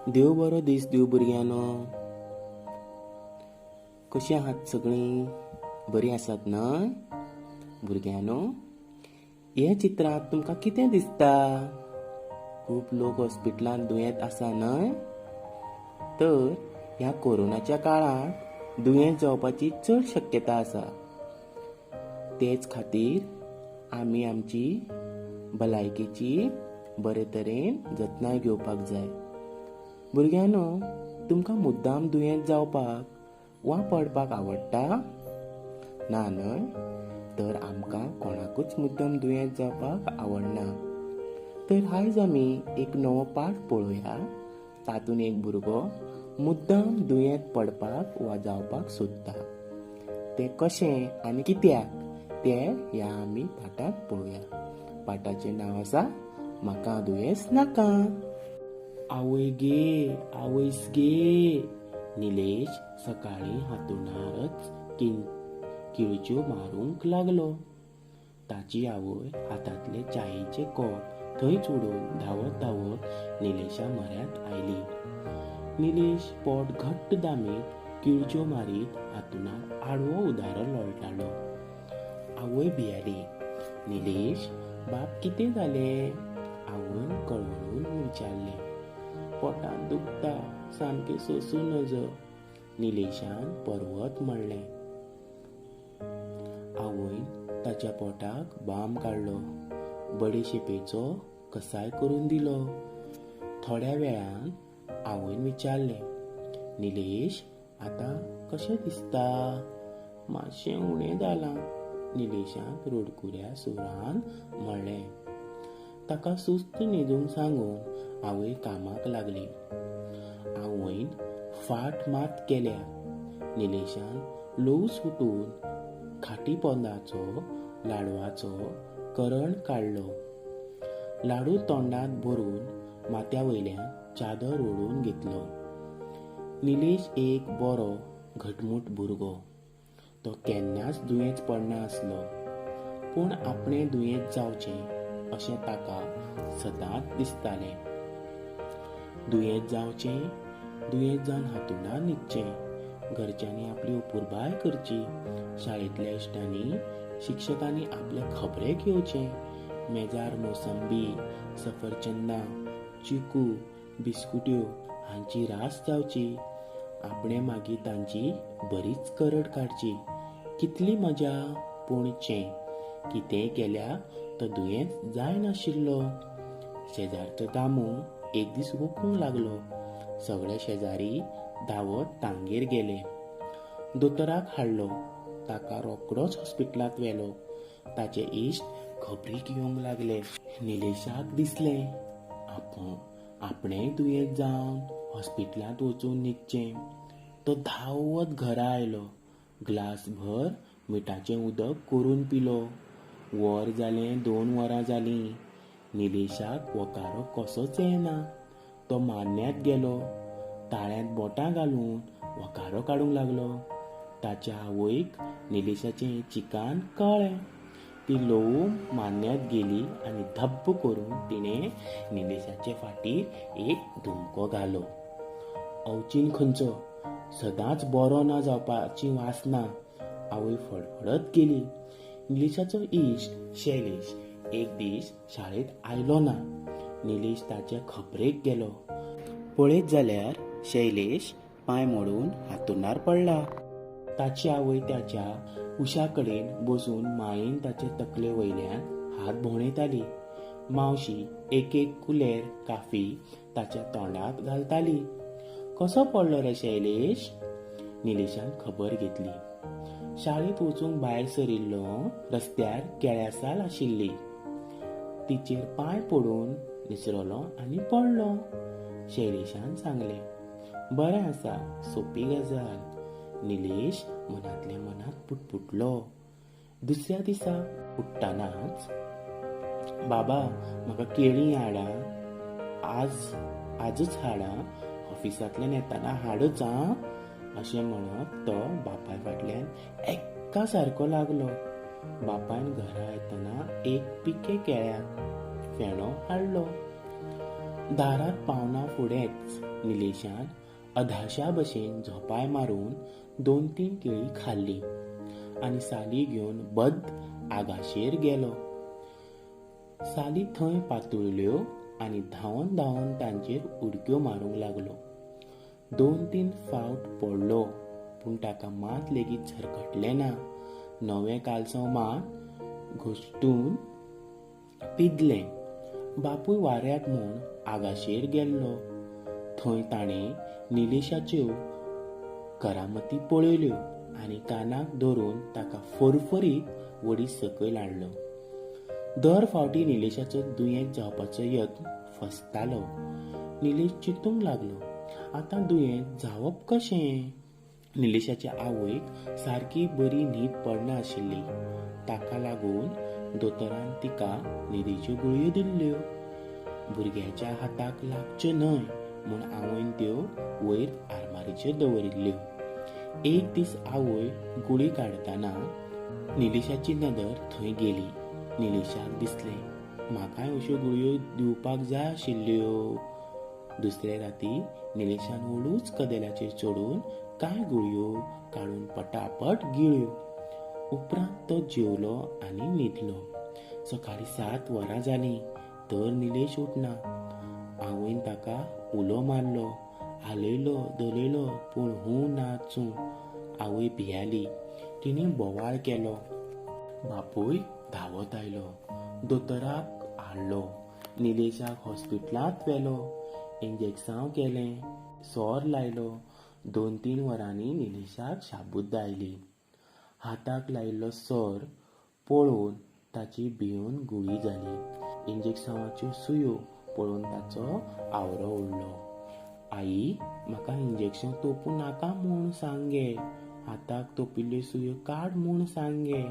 देव बरो दीस दिव भुरग्यानो. कशी आहात सगळीं? बरी आसात न्हय भुरग्यानो? हे चित्रांत तुमकां कितें दिसता? खूब लोक हॉस्पिटलांत दुयेंत आसा न्हय? तर ह्या कोरोनाच्या काळांत दुयेंत जावपाची चड शक्यता आसा. तेच खातीर आमी आमची भलायकेची बरे तरेन जतनाय घेवपाक जाय. भुरग्यानो, तुमकां मुद्दाम दुयेंत जावपाक वा पडपाक आवडटा? ना न्हय? तर आमकां कोणाकूच मुद्दाम दुयेंत जावपाक आवडना. तर आयज आमी एक नवो पाठ पळोवया. तातूंत एक भुरगो मुद्दाम दुयेंत पडपाक वा जावपाक सोदता. तें कशें आनी कित्याक तें ह्या आमी पाठांत पळोवया. पाठाचें नांव आसा म्हाका दुयेंस नाका. आवय गे, आवयस गे. निलेश सकाळी हांतरुणारच किळच्यो मारूंक लागलो. ताची आवय हातांतले च्यायेचे कॉप थंयच उडोवन धांवत निलेशा म्हऱ्यांत आयली. निलेश पोट घट्ट दामीत किळच्यो मारीत हांतरुणाक आडवो उदारो लोळटालो. आवय भियेली. निलेश, बाप कितें जालें? आवयन कळवळून विचारलें. पोटांत दुखता, सामकें सोंसूं नज. निलेशान परवत म्हणलें. आवयन ताच्या पोटाक बाम काडलो. बडेशेपेचो कसाय करून दिलो. थोड्या वेळान आवयन विचारलें, निलेश, आतां कशें दिसता? मातशें उणें जालां, निलेशान रडकुऱ्या सुरान म्हणलें. ताका सुस्त न्हिदूंक सांगून आवय कामाक लागली. आवयन फाट मात केल्या. निलेशान लूस उठून खाटी पोंदाचो लाडवाचो करण काडलो. लाडू तोंडांत भरून माथ्या वयल्यान चादर ओडून घेतलो. निलेश एक बरो घटमूट भुरगो. तो केन्नाच दुयेंत पडना आसलो. पूण आपणें दुयेंत जावचें अशें ताका सदांच दिसतालें. दुयेंत जावचें, दुयेंत जावन हांतरुणार न्हिदचें, घरच्यांनी आपली उपुरबाय करची, शाळेंतल्या इश्टांनी शिक्षकांनी आपले खबरे घेवचें, मेजार मोसंबी, सफरचंदां, चिकू, बिस्कुट्यो हांची रास जावची. आपणें मागीर तांची बरीच करड काडची. कितली मजा. पूण कितेंय केल्यार तो दुयेंत जायनाशिल्लो. शेजारचो दामू एक दीस ओकूंक लागलो. सगळे शेजारी धांवत तांगेर गेले. दोतोराक हाडलो. ताका रोकडोच हॉस्पिटलांत व्हेलो. ताचे इश्ट खबरी घेवंक लागले. निलेशाक दिसलें आपणेंय दुयेंत जावन हॉस्पिटलांत वचून न्हिदचें. तो धांवत घरा आयलो. ग्लासभर मिठाचें उदक करून पिलो. वर जालें, 2 वरां जालीं. निलेशाक वकारो कसोच येना. तो मान्न्यांत गेलो. ताळ्यांत बोटां घालून वकारो काडूंक लागलो. ताच्या आवयक निलेशाचें चिकान कळ्ळें. ती ल्हवून मान्न्यांत गेली आनी धब्ब करून तिणें निलेशाचे फाटीर एक धुमको घालो. अवचीन खंयचो, सदांच बरो ना जावपाची वासना. आवय फडफडत गेली. निलेशाचो इश्ट शैलेश एक दीस शाळेंत आयलो ना. निलेश ताचे खबरेक गेलो. पळयत जाल्यार शैलेश पांय मोडून हांतरुणार पडला. ताची आवय ताच्या उशा कडेन बसून मायेन ताचे तकले वयल्यान हात भोंवडायताली. मावशी एक कुलेर काफी ताच्या तोंडाक घालताली. कसो पडलो रे शैलेश? निलेशान खबर घेतली. शाळेंत वचूंक भायर सरिल्लो. रस्त्यार केळ्यासाल आशिल्ली. तिचेर पांय पडून निसरलो आनी पडलो. शैलेशान सांगलें. बरें आसा, सोपी गजाल. निलेश मनांतल्या मनांत पुटपुटलो. दुसऱ्या दिसा उठ्ठानाच, बाबा म्हाका केळीं हाडा, आजच हाडा, ऑफिसांतल्यान येताना हाडच आं, अशें म्हणत तो बापाय फाटल्यान एक्का सारको लागलो. बापायन घरा येतना एक पिके केळ्याक फेणो हाडलो. दारात पावना फुडेंच निलेशान अधाशा भशेन झोपाय मारून 2-3 केळी खाल्ली आनी साली घेवन बद्द आगाशेर गेलो. साली थंय पातुळल्यो आनी धांवन धांवन तांचेर उडक्यो मारूंक लागलो. 2-3 फावट पडलो पूण ताका मात लेगीत झरकटलें ना. नवें कालसो मात घोष्टून पिद्लें. बापूय वाऱ्याक म्हूण आगाशेर गेल्लो. थंय ताणें निलेशाच्यो करामती पळयल्यो आनी कानाक धरून ताका फरफरीत वडी सकयल हाडलो. दर फावटी निलेशाचो दुयेंत जावपाचो यत्न फसतालो. निलेश चिंतूंक लागलो, आतां दुयेंत जावप कशें? निलेशाच्या आवयक सारकी बरी न्हीद पडनाशिल्ली. ताका लागून दोतोरान तिका न्हिदेच्यो गुळयो दिल्ल्यो. भुरग्याच्या हाताक लागच्यो न्हय म्हूण आवयन त्यो वयर आरमारीचेर दवरिल्ल्यो. एक दीस आवय गुळी काडटना निलेशाची नदर थंय गेली. निलेशाक दिसलें, म्हाकाय अश्यो गुळयो दिवपाक जाय आशिल्ल्यो. दुसरे राती निलेशान हळूच कदेलाचेर चडून कांय गुळयो काडून पटापट गिळ्यो. उपरांत तो जेवलो आनी न्हिदलो. सकाळीं 7 वरां जालीं तर निलेश उठना. आवयन ताका उलो मारलो, हालयलो धलयलो पूण हूं ना चूं. आवय भियाली. तिणें बोवाळ केलो. बापूय धांवत आयलो. दोतोराक हाडलो. निलेशाक हॉस्पिटलांत व्हेलो. इंजेक्सांव केलें, सोर लायलो. 2-3 वरांनी निलेशाक शाबुद्द आयली. हाताक लायिल्लो सोर पळोवन ताची भिवन गुळी जाली. इंजेक्सांवाच्यो सुयो पळोवन ताचो आवरो ओडलो. आई, म्हाका इंजेक्शन तोपूं नाका म्हूण सांगे. हाताक तोपिल्ल्यो सुयो काड म्हूण सांगे.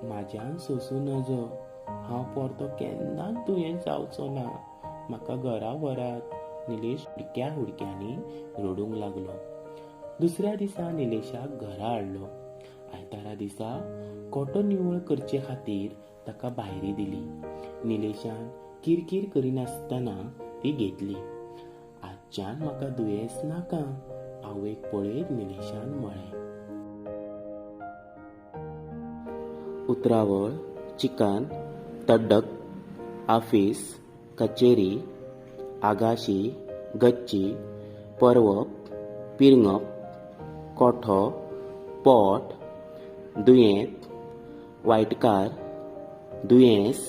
म्हाज्यान सोंसूं नजो. हांव परतो केन्नाच दुयेंत जावचो ना. म्हाका घरा व्हरात. निलेश हुडक्या हुडक्यांनी रडूंक लागलो. दुसऱ्या दिसा निलेशाक घरा हाडलो. आयतारा दिसा कोटो निवळ करचे खातीर ताका भायरी दिली. निलेशान किरकिर करिनासतना ती घेतली. आजच्यान म्हाका दुयेंस नाका, आवयक पळयत निलेशान म्हळें. उतरावळ, चिकन, तड्डक, आफीस, कचेरी, आगाशी, गच्ची, परवप, पिरंगप, कोठो, पोट, दुयेंत, वायटकार, दुयेंस,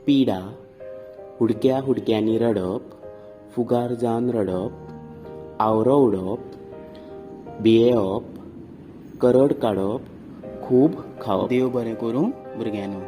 पिडा, हुडक्या हुडक्यांनी रडप, फुगार जावन रडप, आवरो उडोवप, भियेवप, करड काडप, खूब खावप. देव बरें करूं भुरग्यांनो.